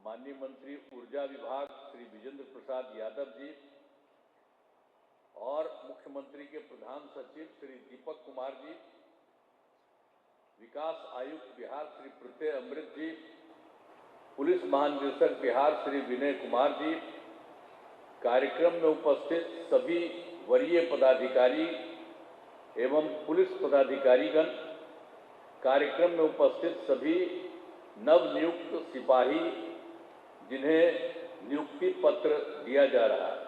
माननीय मंत्री ऊर्जा विभाग श्री विजेंद्र प्रसाद यादव जी और मुख्यमंत्री के प्रधान सचिव श्री दीपक कुमार जी, विकास आयुक्त बिहार श्री प्रत्यय अमृत जी, पुलिस महानिदेशक बिहार श्री विनय कुमार जी, कार्यक्रम में उपस्थित सभी वरीय पदाधिकारी एवं पुलिस पदाधिकारीगण, कार्यक्रम में उपस्थित सभी नवनियुक्त सिपाही जिन्हें नियुक्ति पत्र दिया जा रहा है,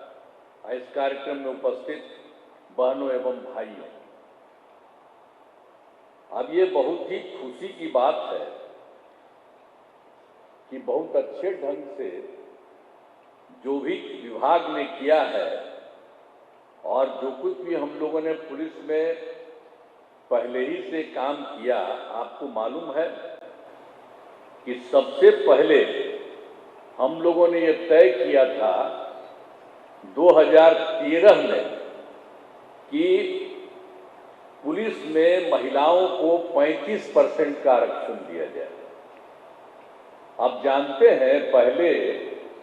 इस कार्यक्रम में उपस्थित बहनों एवं भाइयों, अब ये बहुत ही खुशी की बात है कि बहुत अच्छे ढंग से जो भी विभाग ने किया है और जो कुछ भी हम लोगों ने पुलिस में पहले ही से काम किया, आपको मालूम है कि सबसे पहले हम लोगों ने ये तय किया था 2013 में कि पुलिस में महिलाओं को 35% का आरक्षण दिया जाए। आप जानते हैं पहले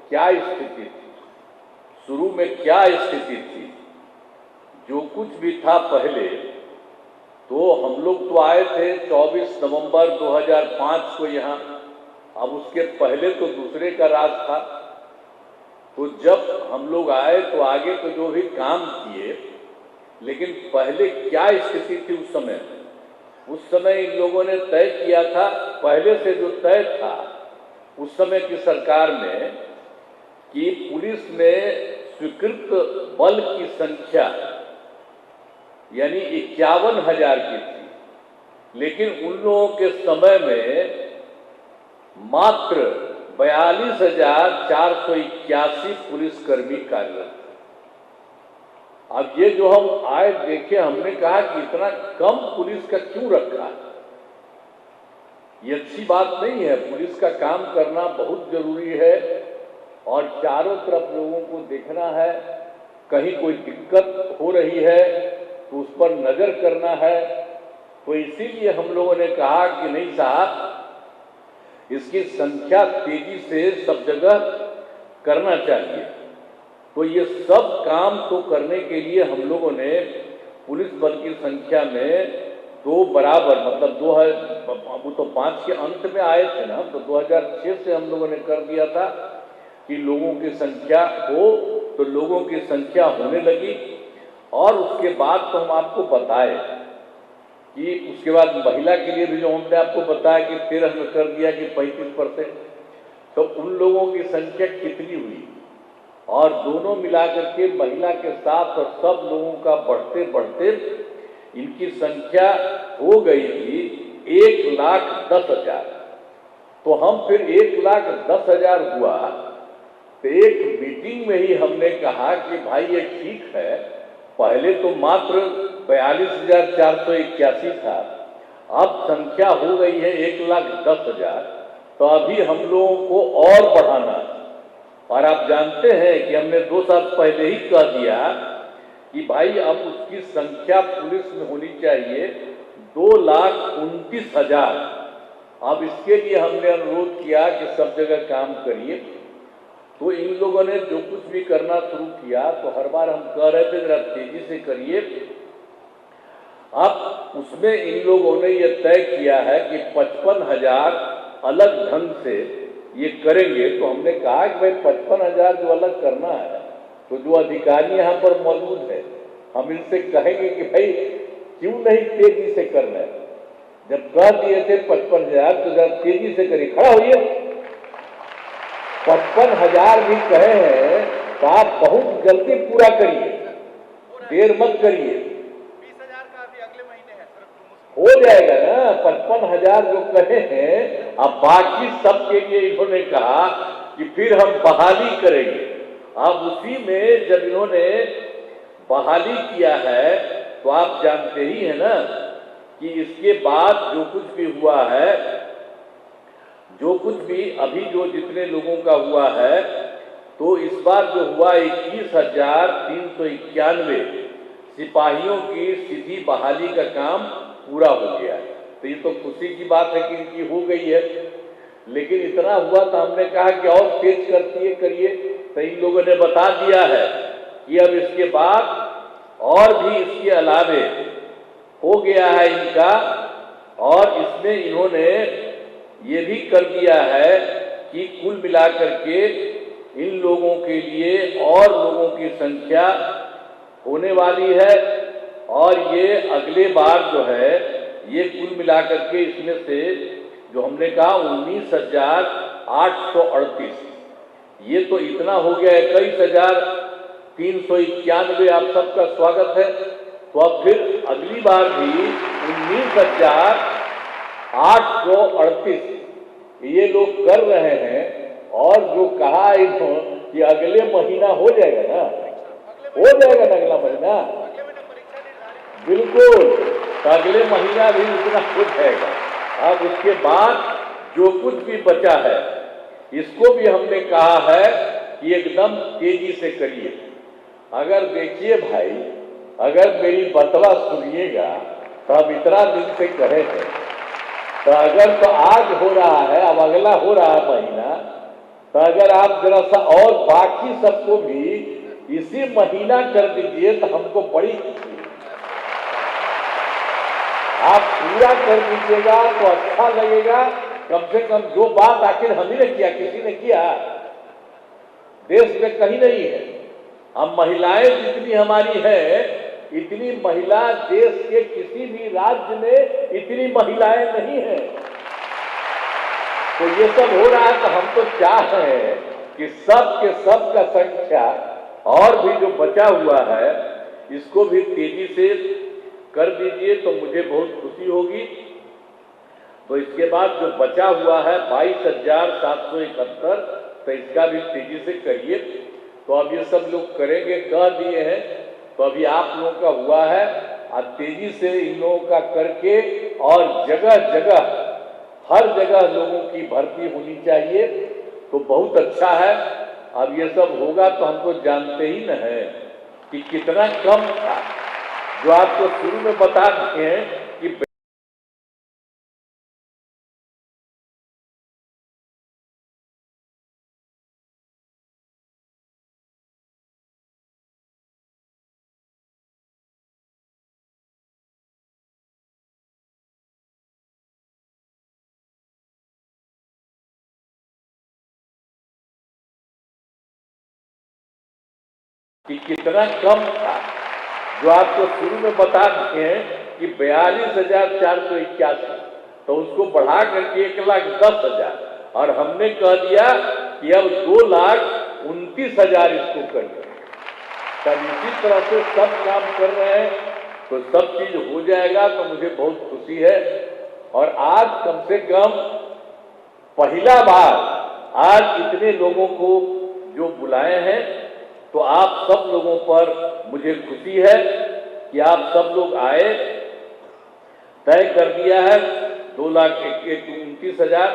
क्या स्थिति थी, शुरू में क्या स्थिति थी। जो कुछ भी था पहले, तो हम लोग तो आए थे 24 नवंबर 2005 को यहाँ, अब उसके पहले तो दूसरे का राज था। तो जब हम लोग आए तो आगे तो जो भी काम किए, लेकिन पहले क्या स्थिति थी उस समय इन लोगों ने तय किया था, पहले से जो तय था उस समय की सरकार में, कि पुलिस में स्वीकृत बल की संख्या यानी 51,000 की थी, लेकिन उन लोगों के समय में मात्र 42,481 पुलिसकर्मी कार्यरत थे। अब ये जो हम आए देखे, हमने कहा कि इतना कम पुलिस का क्यों रखा है, ये अच्छी बात नहीं है। पुलिस का काम करना बहुत जरूरी है और चारों तरफ लोगों को देखना है, कहीं कोई दिक्कत हो रही है तो उस पर नजर करना है। तो इसीलिए हम लोगों ने कहा कि नहीं साहब, इसकी संख्या तेजी से सब जगह करना चाहिए। तो ये सब काम तो करने के लिए हम लोगों ने पुलिस बल की संख्या में दो बराबर, मतलब वो तो 5 के अंत में आए थे ना, तो 2006 से हम लोगों ने कर दिया था कि लोगों की संख्या हो, तो लोगों की संख्या होने लगी। और उसके बाद तो हम आपको बताए कि उसके बाद महिला के लिए भी जो हमने आपको बताया कि 13 में कर दिया कि 35%, तो उन लोगों की संख्या कितनी हुई, और दोनों मिलाकर के महिला के साथ और सब लोगों का बढ़ते बढ़ते इनकी संख्या हो गई थी 1,10,000। तो हम फिर 1,10,000 हुआ, तो एक मीटिंग में ही हमने कहा कि भाई ये ठीक है, पहले तो मात्र 42,481 था, अब संख्या हो गई है 1,10,000, तो अभी हम लोगों को और बढ़ाना है। और आप जानते हैं कि हमने 2 साल पहले ही कह दिया कि भाई अब उसकी संख्या पुलिस में होनी चाहिए 2,29,000। अब इसके लिए हमने अनुरोध किया कि सब जगह काम करिए। तो इन लोगों ने जो कुछ भी करना शुरू किया, तो हर बार हम कह रहे थे जरा तेजी से करिए। अब उसमें इन लोगों ने ये तय किया है कि 55,000 अलग ढंग से ये करेंगे। तो हमने कहा कि भाई 55,000 जो अलग करना है, तो जो अधिकारी यहाँ पर मौजूद है, हम इनसे कहेंगे कि भाई क्यों नहीं तेजी से करना है। जब कह दिए थे 55,000, तो जरा तेजी से करिए, खड़ा होइए। 55,000 भी कहे हैं तो आप बहुत जल्दी पूरा करिए, देर मत करिए। 20,000 का भी अगले महीने है, हो जाएगा ना। 55,000 जो कहे हैं, अब बाकी सब के लिए इन्होंने कहा कि फिर हम बहाली करेंगे। अब उसी में जब इन्होंने बहाली किया है, तो आप जानते ही है ना कि इसके बाद जो कुछ भी हुआ है, जो कुछ भी अभी जो जितने लोगों का हुआ है, तो इस बार जो हुआ 21,391 सिपाहियों की सीधी बहाली का काम पूरा हो गया है। तो ये तो खुशी की बात है कि इनकी हो गई है। लेकिन इतना हुआ तो हमने कहा कि और तेज करती है करिए, तो इन लोगों ने बता दिया है कि अब इसके बाद और भी इसके अलावे हो गया है इनका, और इसमें इन्होंने ये भी कर दिया है कि कुल मिलाकर के इन लोगों के लिए और लोगों की संख्या होने वाली है, और ये अगले बार जो है ये कुल मिलाकर के इसमें से जो हमने कहा 19,838, ये तो इतना हो गया 21,391। आप सबका स्वागत है। तो अब फिर अगली बार भी 19,838 ये लोग कर रहे हैं, और जो कहा इन्होंने कि अगले महीना हो जाएगा ना, हो जाएगा ना अगला महीना, बिल्कुल, तो अगले महीना भी इतना हो जाएगा। अब उसके बाद जो कुछ भी बचा है इसको भी हमने कहा है कि एकदम तेजी से करिए। अगर देखिए भाई, अगर मेरी बतवा सुनिएगा तो अब इतना दिन से कहे हैं, तो अगर तो आज हो रहा है, अब अगला हो रहा है महीना, तो अगर आप जरा सा और बाकी सबको भी इसी महीना कर दीजिए तो हमको बड़ी खुशी है। आप पूरा कर दीजिएगा तो अच्छा लगेगा। कम से कम जो बात आखिर हम ही ने किया, किसी ने किया, देश में कहीं नहीं है। हम महिलाएं जितनी हमारी है, इतनी महिला देश के किसी भी राज्य में इतनी महिलाएं नहीं है। तो ये सब हो रहा है, तो हम तो चाह रहे हैं कि सब के सब का संख्या और भी जो बचा हुआ है इसको भी तेजी से कर दीजिए, तो मुझे बहुत खुशी होगी। तो इसके बाद जो बचा हुआ है 22,771, तो इसका भी तेजी से करिए। तो अब ये सब लोग करेंगे, कह दिए हैं, तो अभी आप लोगों का हुआ है, अब तेजी से इन लोगों का करके और जगह जगह हर जगह लोगों की भर्ती होनी चाहिए, तो बहुत अच्छा है। अब ये सब होगा तो हम तो जानते ही न है कि कितना कम था, जो आपको शुरू में बता दिए हैं कि कितना कम था, जो आपको शुरू में बता दिए हैं कि 42,481, तो उसको बढ़ा करके 1,10,000, और हमने कह दिया कि अब 2,29,000 इसको कर दें। तब इसी तरह से सब काम कर रहे हैं, तो सब चीज हो जाएगा, तो मुझे बहुत खुशी है। और आज कम से कम पहला बार आज इतने लोगों को जो बुलाए हैं, तो आप सब लोगों पर मुझे खुशी है कि आप सब लोग आए। तय कर दिया है 2,29,000,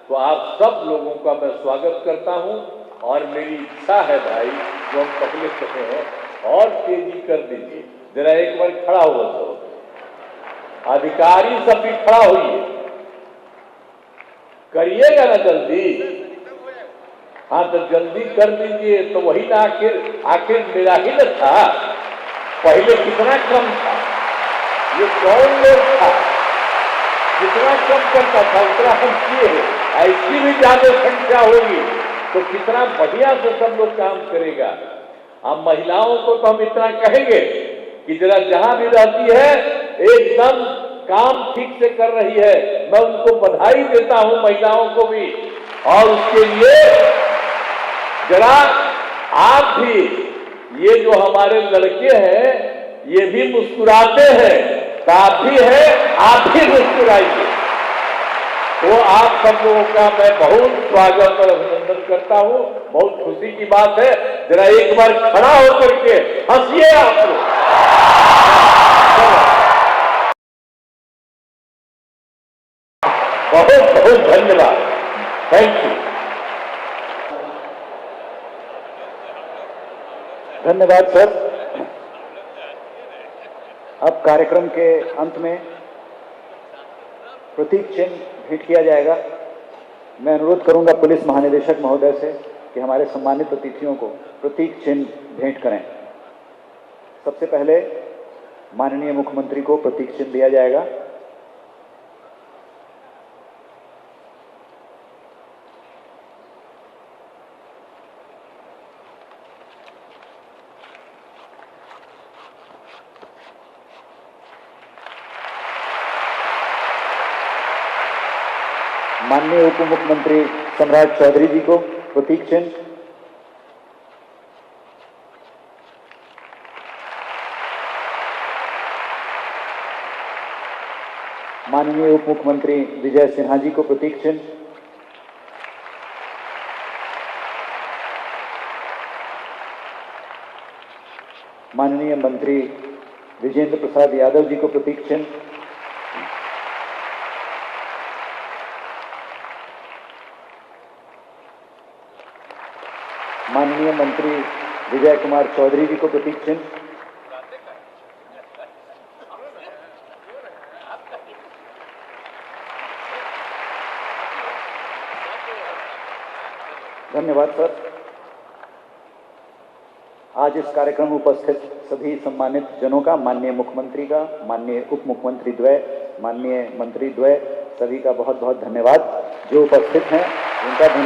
तो आप सब लोगों का मैं स्वागत करता हूं, और मेरी इच्छा है भाई, जो हम पहले कहे हैं, और तेजी कर दीजिए। जरा एक बार खड़ा हो तो अधिकारी सब भी खड़ा होइए, करिएगा ना जल्दी। हाँ, तो जल्दी कर दीजिए। तो वही ना, आखिर मेरा ही न था, पहले कितना कम था, ये कौन लोग था, कितना कम करता था उतना हम किए हैं। ऐसी भी ज्यादा संख्या होगी तो कितना बढ़िया से सब लोग काम करेगा। अब महिलाओं को तो हम इतना कहेंगे कि जरा जहां भी रहती है एकदम काम ठीक से कर रही है, मैं उनको बधाई देता हूं, महिलाओं को भी। और उसके लिए जरा आप भी, ये जो हमारे लड़के हैं ये भी मुस्कुराते हैं, तो आप भी हैं, आप भी मुस्कुराइए। तो आप सब लोगों का मैं बहुत स्वागत और अभिनंदन करता हूं। बहुत खुशी की बात है। जरा एक बार खड़ा होकर के हंसिए आप लोग। बहुत बहुत धन्यवाद, थैंक यू। धन्यवाद सर। अब कार्यक्रम के अंत में प्रतीक चिन्ह भेंट किया जाएगा। मैं अनुरोध करूंगा पुलिस महानिदेशक महोदय से कि हमारे सम्मानित अतिथियों को प्रतीक चिन्ह भेंट करें। सबसे पहले माननीय मुख्यमंत्री को प्रतीक चिन्ह दिया जाएगा। माननीय उप मुख्यमंत्री सम्राट चौधरी जी को प्रतीक चिन्ह। माननीय उप मुख्यमंत्री विजय सिन्हा जी को प्रतीक चिन्ह। माननीय मंत्री विजेंद्र प्रसाद यादव जी को प्रतीक चिन्ह। माननीय मंत्री विजय कुमार चौधरी जी को प्रतीक चिन्ह। धन्यवाद सर। आज इस कार्यक्रम में उपस्थित सभी सम्मानित जनों का, माननीय मुख्यमंत्री का, माननीय उप मुख्यमंत्री द्वय, माननीय मंत्री द्वय, सभी का बहुत बहुत धन्यवाद। जो उपस्थित हैं उनका धन्यवाद।